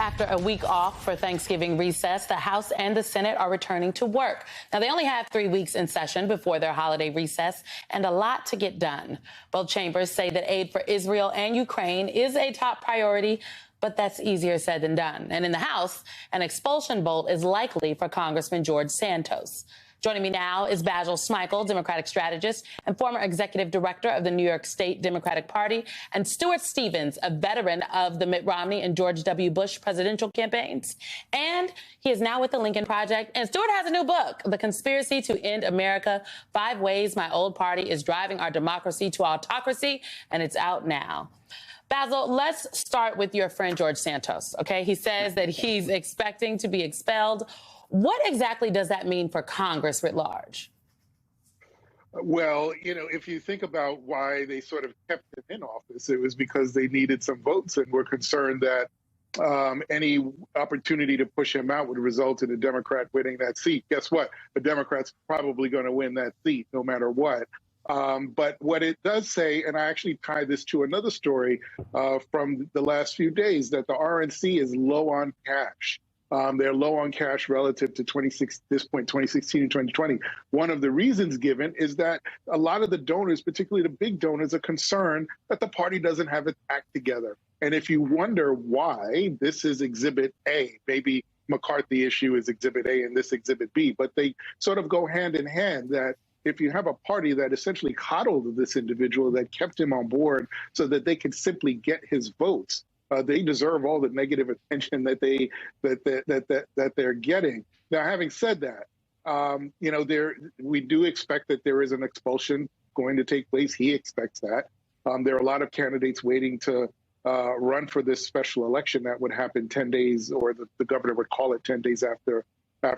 After a week off for Thanksgiving recess, the House and the Senate are returning to work. Now, they only have 3 weeks in session before their holiday recess and a lot to get done. Both chambers say that aid for Israel and Ukraine is a top priority, but that's easier said than done. And in the House, an expulsion vote is likely for Congressman George Santos. Joining me now is Basil Smikle, Democratic strategist and former executive director of the New York State Democratic Party, and Stuart Stevens, a veteran of the Mitt Romney and George W. Bush presidential campaigns. And he is now with the Lincoln Project. And Stuart has a new book, The Conspiracy to End America: 5 Ways My Old Party is Driving Our Democracy to Autocracy, and it's out now. Basil, let's start with your friend George Santos, okay? He says that he's expecting to be expelled. What exactly does that mean for Congress writ large? Well, if you think about why they sort of kept him in office, it was because they needed some votes and were concerned that any opportunity to push him out would result in a Democrat winning that seat. Guess what? The Democrats probably going to win that seat no matter what. But what it does say, and I actually tie this to another story from the last few days, that the RNC is low on cash. They're low on cash relative to 2016 and 2020. One of the reasons given is that a lot of the donors, particularly the big donors, are concerned that the party doesn't have its act together. And if you wonder why, this is Exhibit A. Maybe McCarthy issue is Exhibit A and this Exhibit B, but they sort of go hand in hand, that if you have a party that essentially coddled this individual, that kept him on board so that they could simply get his votes, they deserve all the negative attention that they're getting. Now, having said that, we do expect that there is an expulsion going to take place. He expects that. There are a lot of candidates waiting to run for this special election that would happen 10 days, or the governor would call it 10 days after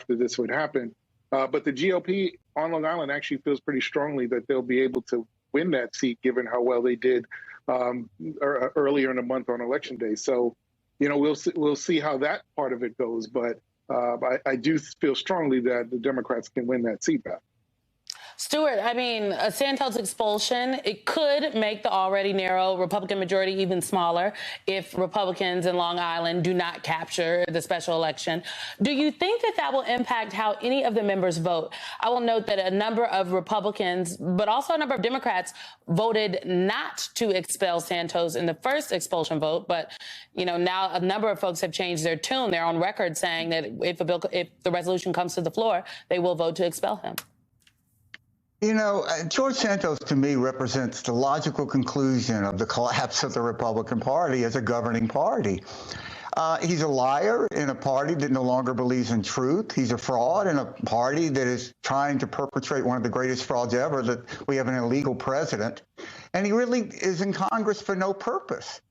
this would happen. But the GOP on Long Island actually feels pretty strongly that they'll be able to win that seat, given how well they did earlier in the month on Election Day. So, we'll see how that part of it goes. But I do feel strongly that the Democrats can win that seat back. Stuart, I mean, a Santos expulsion, it could make the already narrow Republican majority even smaller if Republicans in Long Island do not capture the special election. Do you think that that will impact how any of the members vote? I will note that a number of Republicans, but also a number of Democrats, voted not to expel Santos in the first expulsion vote. But, now a number of folks have changed their tune. They're on record saying that if the resolution comes to the floor, they will vote to expel him. George Santos, to me, represents the logical conclusion of the collapse of the Republican Party as a governing party. He's a liar in a party that no longer believes in truth. He's a fraud in a party that is trying to perpetrate one of the greatest frauds ever, that we have an illegal president. And he really is in Congress for no purpose.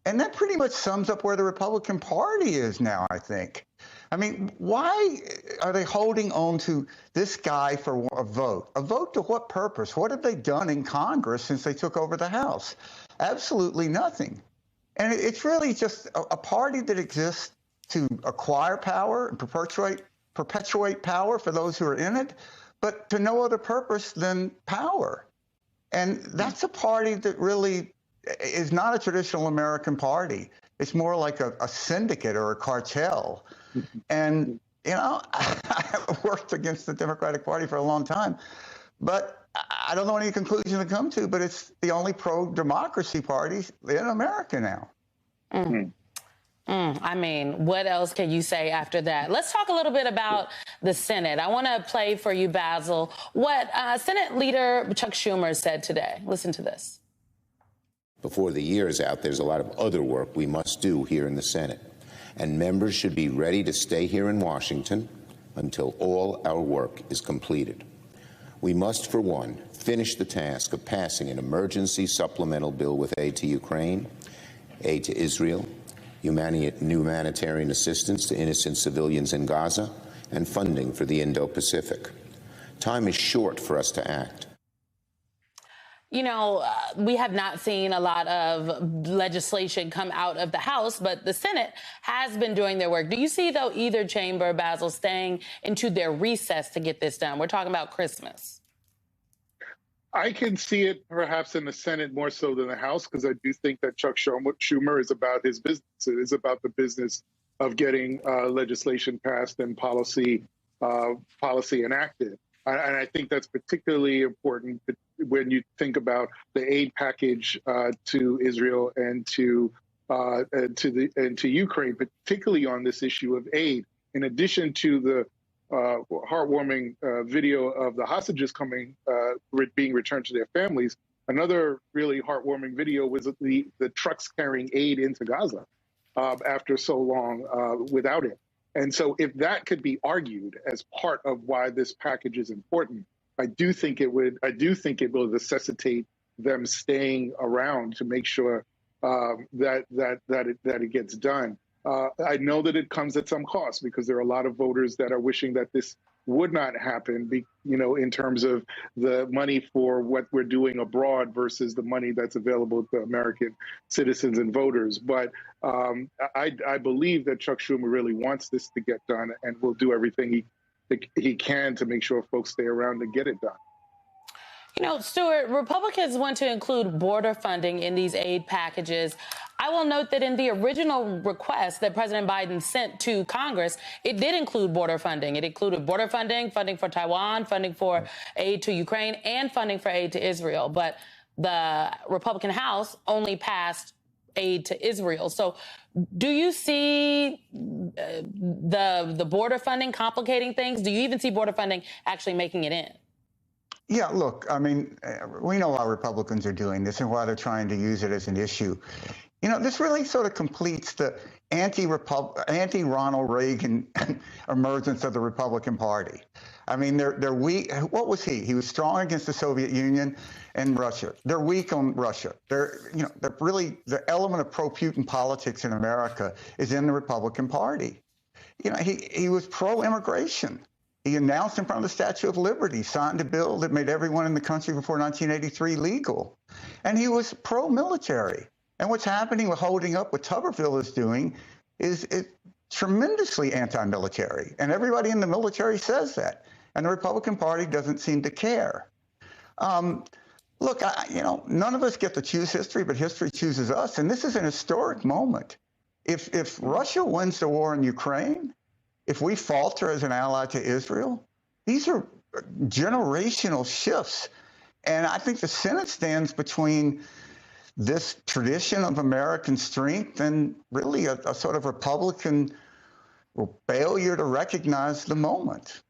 And that pretty much sums up where the Republican Party is now, I think. I mean, why are they holding on to this guy for a vote? A vote to what purpose? What have they done in Congress since they took over the House? Absolutely nothing. And it's really just a party that exists to acquire power and perpetuate power for those who are in it, but to no other purpose than power. And that's a party that really is not a traditional American party. It's more like a syndicate or a cartel. And, I have worked against the Democratic Party for a long time, but I don't know any conclusion to come to, but it's the only pro-democracy party in America now. I mean, what else can you say after that? Let's talk a little bit about the Senate. I want to play for you, Basil, what Senate Leader Chuck Schumer said today. Listen to this. Before the year is out, there's a lot of other work we must do here in the Senate. And members should be ready to stay here in Washington until all our work is completed. We must, for one, finish the task of passing an emergency supplemental bill with aid to Ukraine, aid to Israel, humanitarian assistance to innocent civilians in Gaza, and funding for the Indo-Pacific. Time is short for us to act. We have not seen a lot of legislation come out of the House, but the Senate has been doing their work. Do you see, though, either chamber, Basil, staying into their recess to get this done? We're talking about Christmas. I can see it perhaps in the Senate more so than the House, because I do think that Chuck Schumer is about his business. It is about the business of getting legislation passed and policy enacted. And I think that's particularly important when you think about the aid package to Israel and to Ukraine, particularly on this issue of aid. In addition to the heartwarming video of the hostages being returned to their families, another really heartwarming video was the trucks carrying aid into Gaza after so long without it. And so if that could be argued as part of why this package is important, I do think it will necessitate them staying around to make sure that it gets done. I know that it comes at some cost because there are a lot of voters that are wishing that this would not happen, in terms of the money for what we're doing abroad versus the money that's available to American citizens and voters. But I believe that Chuck Schumer really wants this to get done and will do everything he can to make sure folks stay around to get it done. Stuart, Republicans want to include border funding in these aid packages. I will note that in the original request that President Biden sent to Congress, it did include border funding. It included border funding, funding for Taiwan, funding for aid to Ukraine, and funding for aid to Israel. But the Republican House only passed aid to Israel. So do you see the border funding complicating things? Do you even see border funding actually making it in? Yeah, look, I mean, we know why Republicans are doing this and why they're trying to use it as an issue. This really sort of completes the anti-Ronald Reagan emergence of the Republican Party. I mean, they're weak. What was he? He was strong against the Soviet Union and Russia. They're weak on Russia. They're really, the element of pro-Putin politics in America is in the Republican Party. He was pro-immigration. He announced in front of the Statue of Liberty, signed a bill that made everyone in the country before 1983 legal. And he was pro-military. And what's happening with holding up, what Tuberville is doing, is tremendously anti-military. And everybody in the military says that. And the Republican Party doesn't seem to care. Look, none of us get to choose history, but history chooses us. And this is an historic moment. If Russia wins the war in Ukraine, if we falter as an ally to Israel, these are generational shifts. And I think the Senate stands between this tradition of American strength and really a sort of Republican failure to recognize the moment.